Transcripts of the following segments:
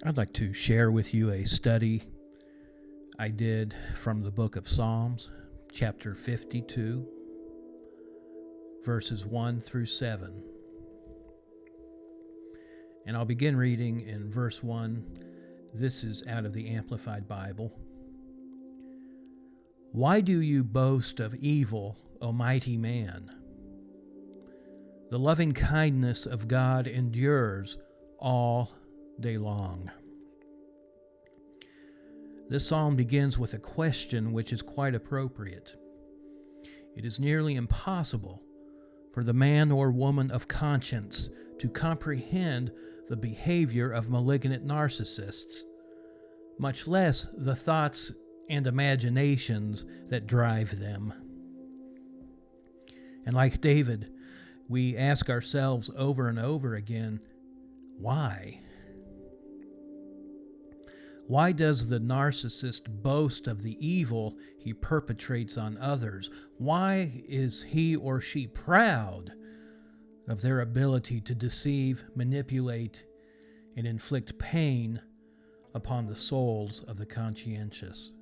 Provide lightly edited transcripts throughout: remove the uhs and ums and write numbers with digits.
I'd like to share with you a study I did from the book of Psalms, chapter 52, verses 1 through 7. And I'll begin reading in verse 1. This is out of the Amplified Bible. Why do you boast of evil, O mighty man? The loving kindness of God endures all day long. This psalm begins with a question which is quite appropriate. It is nearly impossible for the man or woman of conscience to comprehend the behavior of malignant narcissists, much less the thoughts and imaginations that drive them. And like David, we ask ourselves over and over again, why? Why does the narcissist boast of the evil he perpetrates on others? Why is he or she proud of their ability to deceive, manipulate, and inflict pain upon the souls of the conscientious?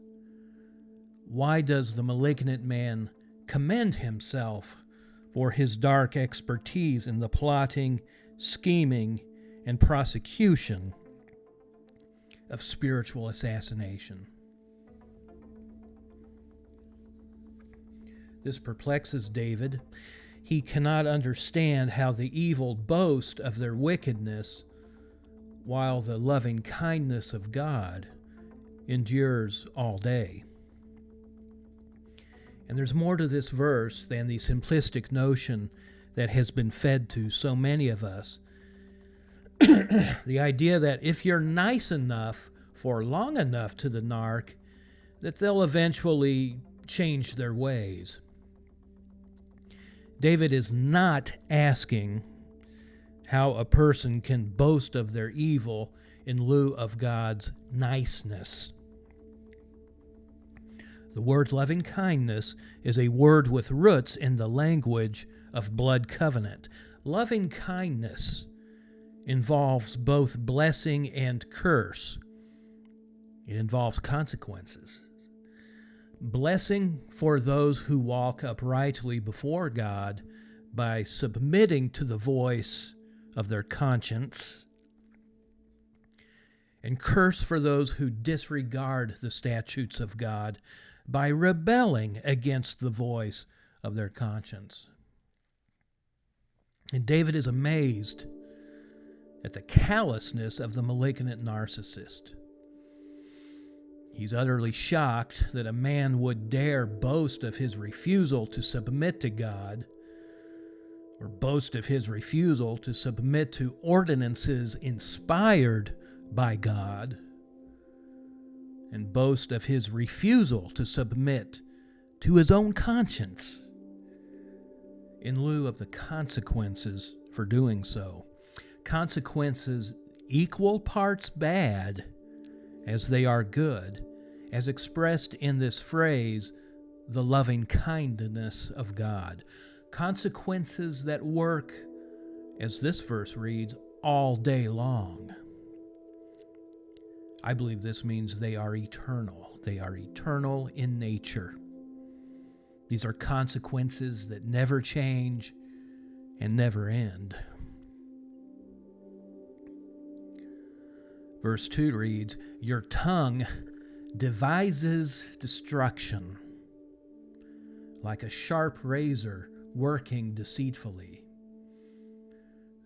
Why does the malignant man commend himself for his dark expertise in the plotting, scheming, and prosecution of spiritual assassination? This perplexes David. He cannot understand how the evil boast of their wickedness while the loving kindness of God endures all day. And there's more to this verse than the simplistic notion that has been fed to so many of us. The idea that if you're nice enough for long enough to the narc, that they'll eventually change their ways. David is not asking how a person can boast of their evil in lieu of God's niceness. The word loving kindness is a word with roots in the language of blood covenant. Loving kindness involves both blessing and curse. It involves consequences. Blessing for those who walk uprightly before God by submitting to the voice of their conscience, and curse for those who disregard the statutes of God by rebelling against the voice of their conscience. And David is amazed at the callousness of the malignant narcissist. He's utterly shocked that a man would dare boast of his refusal to submit to God, or boast of his refusal to submit to ordinances inspired by God, and boast of his refusal to submit to his own conscience in lieu of the consequences for doing so. Consequences equal parts bad as they are good, as expressed in this phrase, the loving kindness of God. Consequences that work, as this verse reads, all day long. I believe this means they are eternal. They are eternal in nature. These are consequences that never change and never end. Verse 2 reads, your tongue devises destruction, like a sharp razor working deceitfully.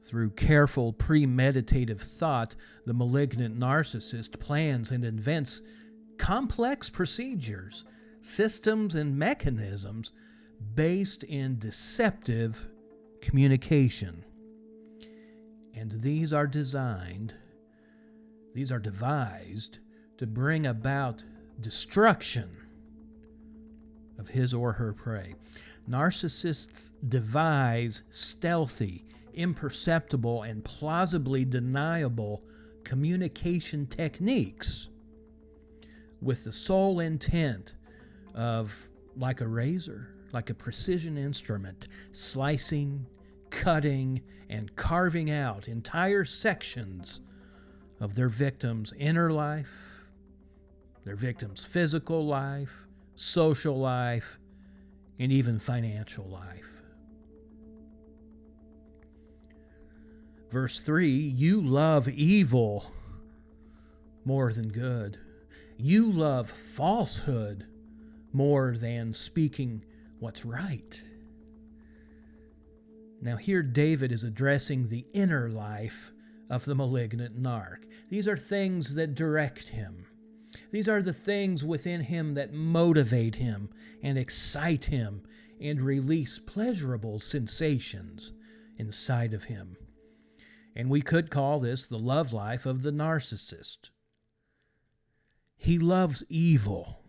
Through careful, premeditative thought, the malignant narcissist plans and invents complex procedures, systems, and mechanisms based in deceptive communication. And these are devised to bring about destruction of his or her prey. Narcissists devise stealthy, imperceptible, and plausibly deniable communication techniques with the sole intent of, like a razor, like a precision instrument, slicing, cutting, and carving out entire sections of their victims' inner life, their victims' physical life, social life, and even financial life. Verse 3, you love evil more than good. You love falsehood more than speaking what's right. Now here David is addressing the inner life of the malignant narc. These are things that direct him. These are the things within him that motivate him and excite him and release pleasurable sensations inside of him. And we could call this the love life of the narcissist. He loves evil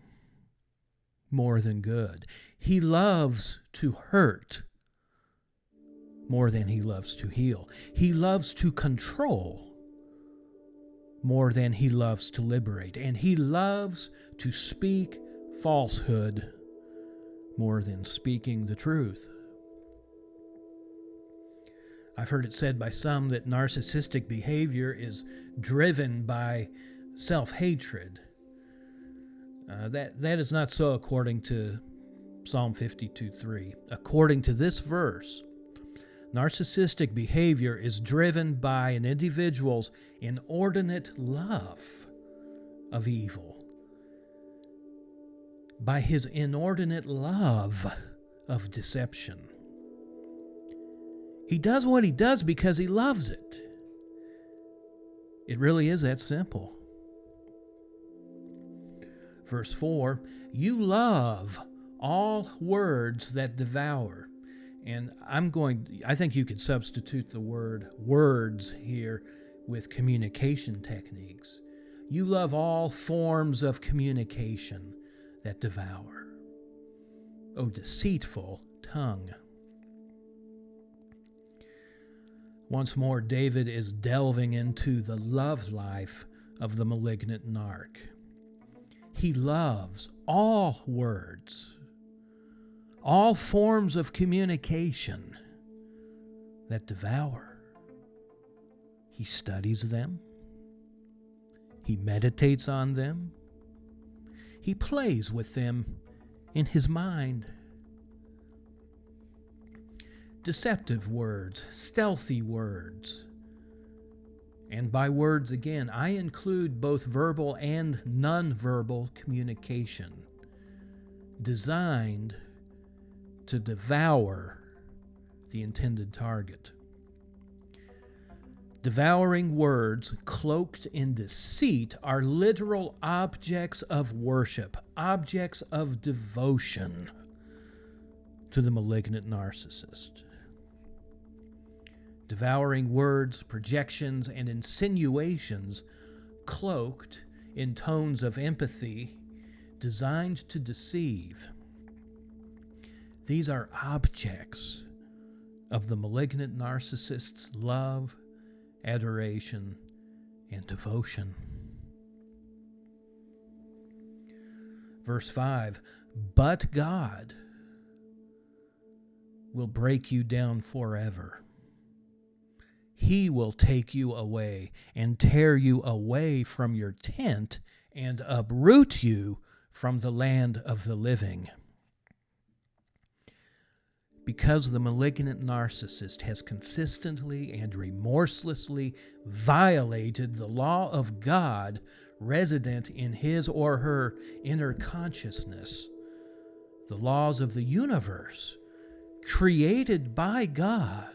more than good. He loves to hurt more than he loves to heal. He loves to control more than he loves to liberate. And he loves to speak falsehood more than speaking the truth. I've heard it said by some that narcissistic behavior is driven by self-hatred. That is not so according to Psalm 52:3. According to this verse, narcissistic behavior is driven by an individual's inordinate love of evil, by his inordinate love of deception. He does what he does because he loves it. It really is that simple. Verse 4, you love all words that devour. And I think you could substitute the word words here with communication techniques. You love all forms of communication that devour. O deceitful tongue. Once more, David is delving into the love life of the malignant narc. He loves all words, all forms of communication that devour. He studies them. He meditates on them. He plays with them in his mind. Deceptive words, stealthy words. And by words, again, I include both verbal and nonverbal communication, designed to devour the intended target. Devouring words cloaked in deceit are literal objects of worship, objects of devotion to the malignant narcissist. Devouring words, projections, and insinuations cloaked in tones of empathy designed to deceive. These are objects of the malignant narcissist's love, adoration, and devotion. Verse 5, but God will break you down forever. He will take you away and tear you away from your tent and uproot you from the land of the living. Because the malignant narcissist has consistently and remorselessly violated the law of God resident in his or her inner consciousness, the laws of the universe created by God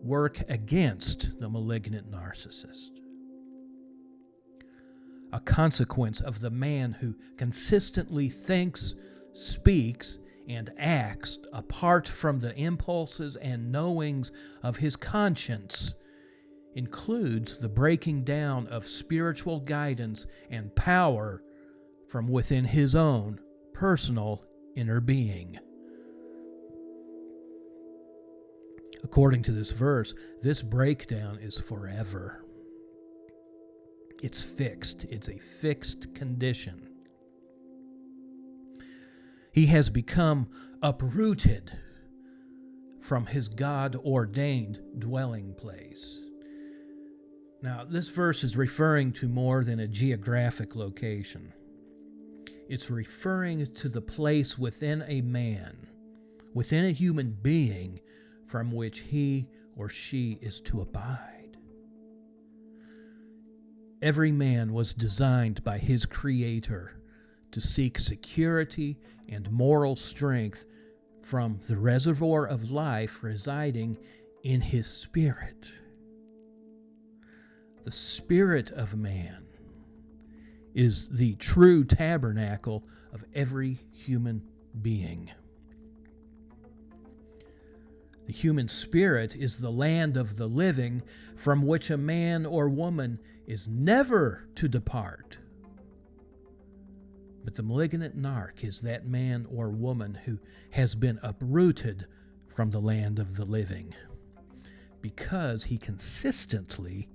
work against the malignant narcissist. A consequence of the man who consistently thinks, speaks, and acts apart from the impulses and knowings of his conscience includes the breaking down of spiritual guidance and power from within his own personal inner being. According to this verse, this breakdown is forever. It's fixed. It's a fixed condition. He has become uprooted from his God-ordained dwelling place. Now, this verse is referring to more than a geographic location. It's referring to the place within a man, within a human being, from which he or she is to abide. Every man was designed by his Creator to seek security and moral strength from the reservoir of life residing in his spirit. The spirit of man is the true tabernacle of every human being. The human spirit is the land of the living from which a man or woman is never to depart. But the malignant narc is that man or woman who has been uprooted from the land of the living because he consistently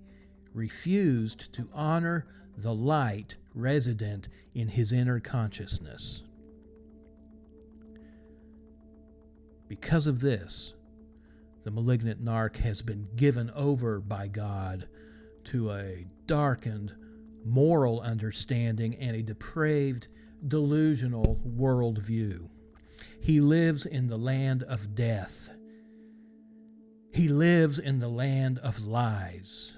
refused to honor the light resident in his inner consciousness. Because of this, the malignant narc has been given over by God to a darkened moral understanding and a depraved, delusional worldview. He lives in the land of death. He lives in the land of lies.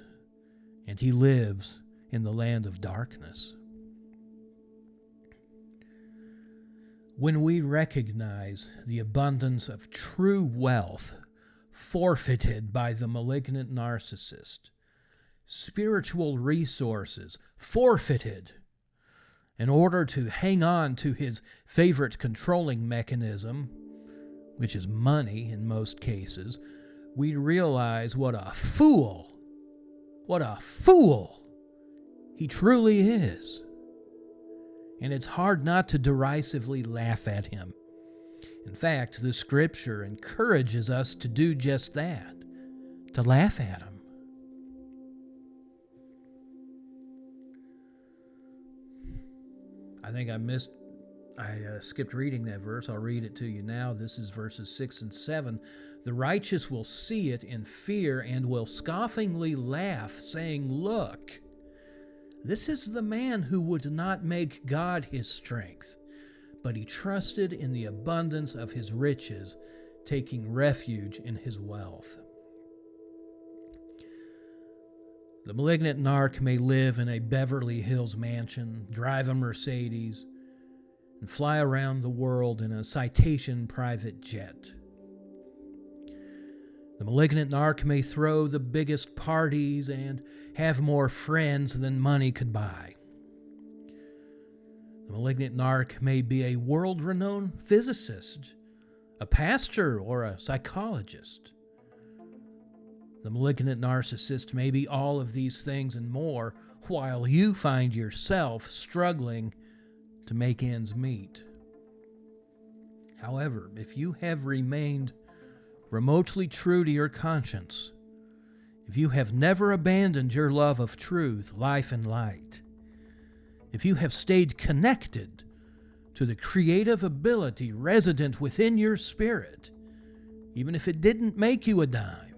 And he lives in the land of darkness. When we recognize the abundance of true wealth forfeited by the malignant narcissist, spiritual resources forfeited in order to hang on to his favorite controlling mechanism, which is money in most cases, we realize what a fool he truly is. And it's hard not to derisively laugh at him. In fact, the scripture encourages us to do just that, to laugh at him. I think I skipped reading that verse. I'll read it to you now. This is verses 6 and 7. The righteous will see it in fear and will scoffingly laugh, saying, "Look, this is the man who would not make God his strength, but he trusted in the abundance of his riches, taking refuge in his wealth." The malignant narc may live in a Beverly Hills mansion, drive a Mercedes, and fly around the world in a Citation private jet. The malignant narc may throw the biggest parties and have more friends than money could buy. The malignant narc may be a world-renowned physicist, a pastor, or a psychologist. The malignant narcissist may be all of these things and more, while you find yourself struggling to make ends meet. However, if you have remained remotely true to your conscience, if you have never abandoned your love of truth, life, and light, if you have stayed connected to the creative ability resident within your spirit, even if it didn't make you a dime,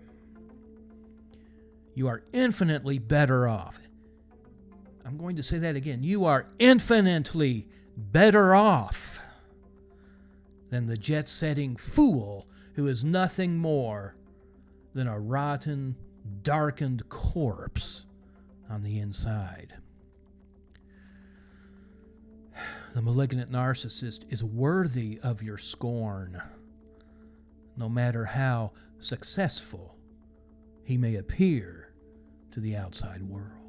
you are infinitely better off. I'm going to say that again. You are infinitely better off than the jet-setting fool who is nothing more than a rotten, darkened corpse on the inside. The malignant narcissist is worthy of your scorn, no matter how successful he may appear to the outside world.